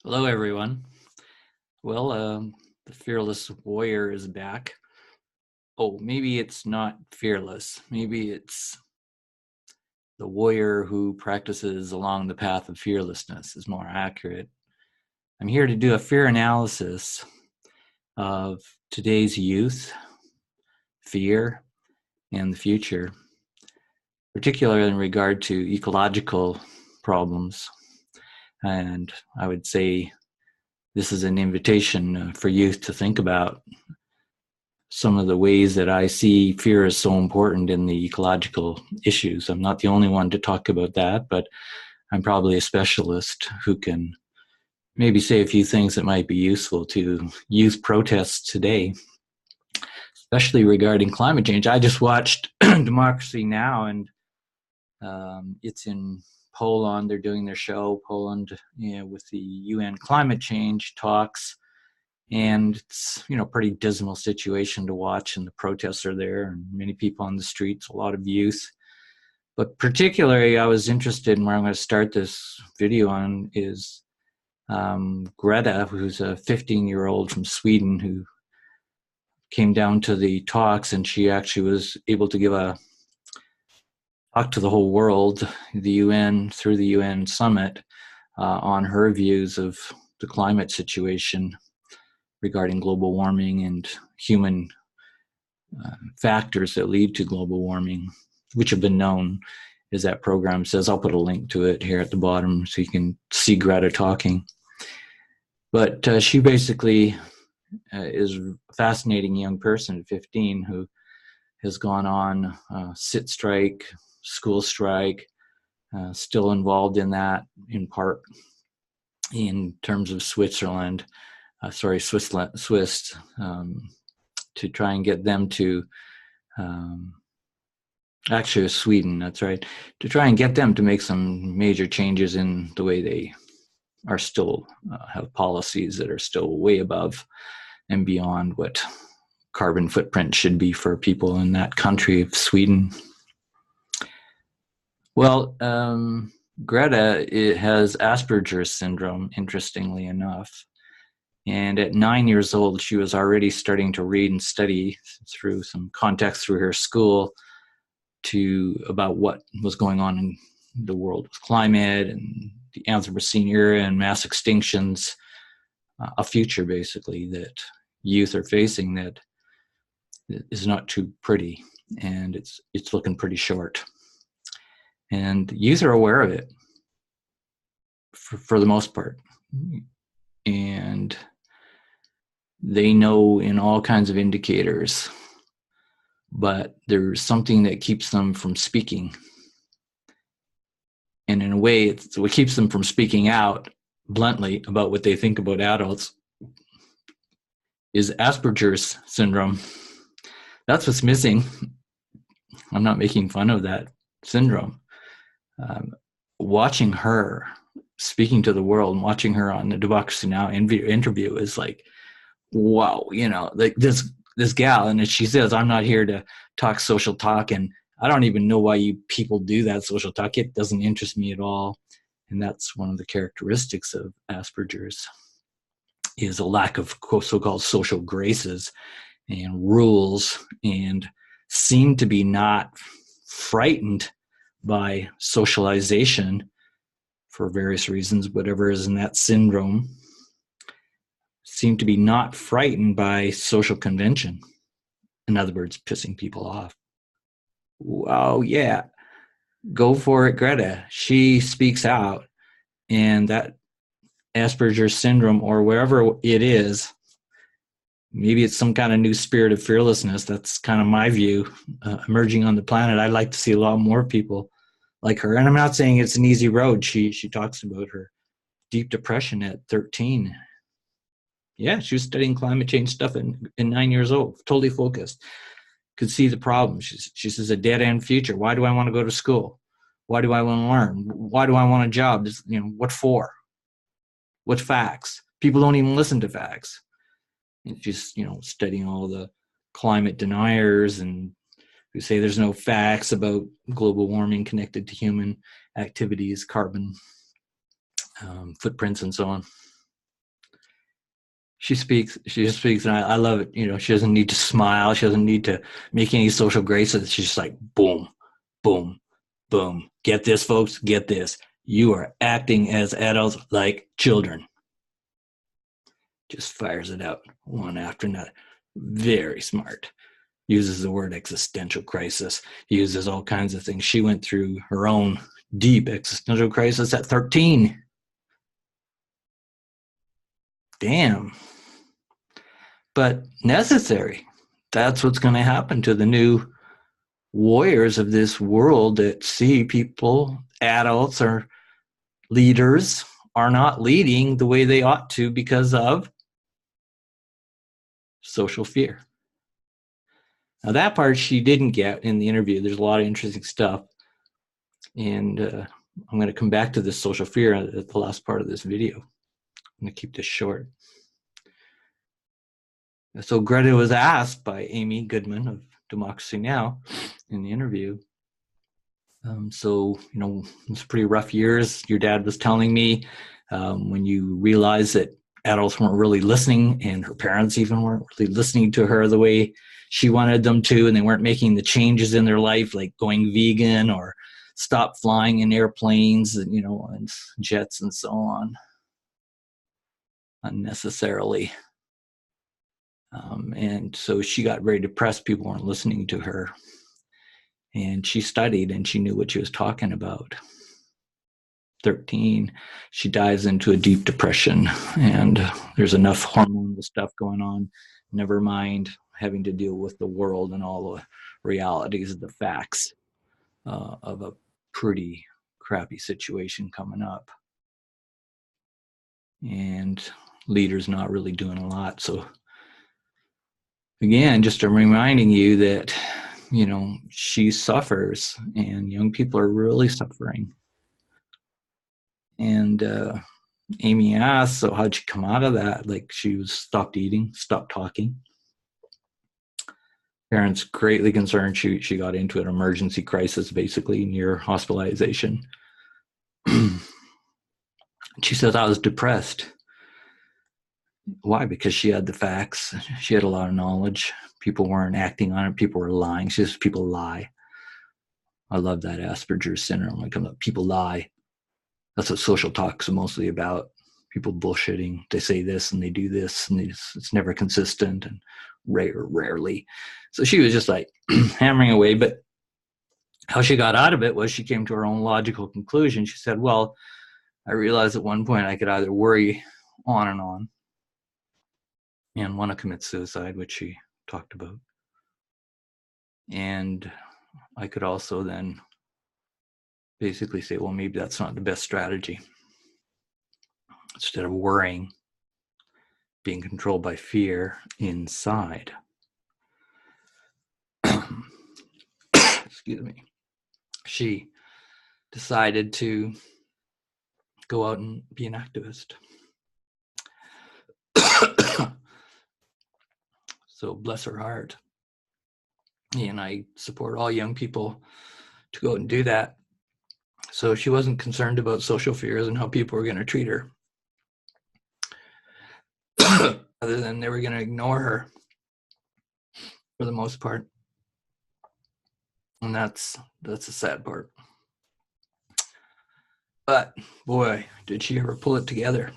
Hello, everyone. Well, the fearless warrior is back. Oh, maybe it's not fearless. Maybe it's the warrior who practices along the path of fearlessness is more accurate. I'm here to do a fear analysis of today's youth, fear, and the future, particularly in regard to ecological problems. And I would say this is an invitation for youth to think about some of the ways that I see fear is so important in the ecological issues. I'm not the only one to talk about that, but I'm probably a specialist who can maybe say a few things that might be useful to youth protests today, especially regarding climate change. I just watched Democracy Now! And it's in Poland. They're doing their show, Poland, with the UN climate change talks. And it's, pretty dismal situation to watch, and the protests are there and many people on the streets, a lot of youth. But particularly I was interested in where I'm going to start this video on is Greta, who's a 15-year-old from Sweden who came down to the talks, and she actually was able to give a talk to the whole world, the UN, through the UN summit, on her views of the climate situation regarding global warming and human factors that lead to global warming, which have been known, as that program says. I'll put a link to it here at the bottom so you can see Greta talking. But she basically is a fascinating young person at 15 who has gone on sit strike, school strike, still involved in that in part in terms of Switzerland. Swiss, to try and get them to, actually it was Sweden, that's right, to try and get them to make some major changes in the way they are still have policies that are still way above and beyond what carbon footprint should be for people in that country of Sweden. Well, Greta has Asperger's syndrome, interestingly enough. And at 9 years old, she was already starting to read and study through some context through her school about what was going on in the world with climate and the Anthropocene era and mass extinctions, a future basically that youth are facing that is not too pretty, and it's looking pretty short. And youth are aware of it for the most part. And they know in all kinds of indicators, but there's something that keeps them from speaking. And in a way, it's what keeps them from speaking out bluntly about what they think about adults is Asperger's syndrome. That's what's missing. I'm not making fun of that syndrome. Watching her speaking to the world and watching her on the Democracy Now! Interview is like, wow, like this gal, and she says, I'm not here to talk social talk, and I don't even know why you people do that social talk. It doesn't interest me at all. And that's one of the characteristics of Asperger's, is a lack of so-called social graces and rules, and seem to be not frightened by socialization for various reasons, whatever is in that syndrome, seem to be not frightened by social convention. In other words, pissing people off. Wow, yeah, go for it, Greta. She speaks out, and that Asperger's syndrome, or wherever it is, maybe it's some kind of new spirit of fearlessness. That's kind of my view, emerging on the planet. I'd like to see a lot more people like her. And I'm not saying it's an easy road. She talks about her deep depression at 13. Yeah, she was studying climate change stuff in 9 years old, totally focused. Could see the problem. She says, a dead-end future. Why do I want to go to school? Why do I want to learn? Why do I want a job? What for? What facts? People don't even listen to facts. And she's, studying all the climate deniers and who say there's no facts about global warming connected to human activities, carbon footprints, and so on. She just speaks, and I love it. You know, she doesn't need to smile. She doesn't need to make any social graces. She's just like, boom, boom, boom. Get this, folks, get this. You are acting as adults like children. Just fires it out one after another. Very smart. Uses the word existential crisis, uses all kinds of things. She went through her own deep existential crisis at 13. Damn. But necessary. That's what's going to happen to the new warriors of this world that see people, adults or leaders, are not leading the way they ought to because of social fear. Now, that part she didn't get in the interview. There's a lot of interesting stuff. And I'm going to come back to this social fear at the last part of this video. I'm going to keep this short. So Greta was asked by Amy Goodman of Democracy Now! In the interview. So, you know, it's pretty rough years. Your dad was telling me when you realized that adults weren't really listening, and her parents even weren't really listening to her the way she wanted them to, and they weren't making the changes in their life, like going vegan or stop flying in airplanes and, you know, and jets and so on unnecessarily. And so she got very depressed. People weren't listening to her. And she studied and she knew what she was talking about. 13, she dives into a deep depression, and there's enough hormonal stuff going on, never mind having to deal with the world and all the realities of the facts of a pretty crappy situation coming up. And leaders not really doing a lot. So again, just reminding you that, you know, she suffers and young people are really suffering. And Amy asked, so how'd you come out of that? Like, she was stopped eating, stopped talking. Parents greatly concerned. She got into an emergency crisis, basically near hospitalization. She says, I was depressed. Why? Because she had the facts. She had a lot of knowledge. People weren't acting on it. People were lying. She says, people lie. I love that Asperger's syndrome. When it comes up, people lie. That's what social talk is mostly about. People bullshitting. They say this and they do this, and it's never consistent and rarely. So she was just like hammering away. But how she got out of it was she came to her own logical conclusion. She said, well, I realized at one point I could either worry on and want to commit suicide, which she talked about. And I could also then basically say, well, maybe that's not the best strategy. Instead of worrying, being controlled by fear inside. Excuse me. She decided to go out and be an activist. So bless her heart. And I support all young people to go out and do that. So she wasn't concerned about social fears and how people were going to treat her. Other than they were going to ignore her for the most part. And that's the sad part. But boy, did she ever pull it together.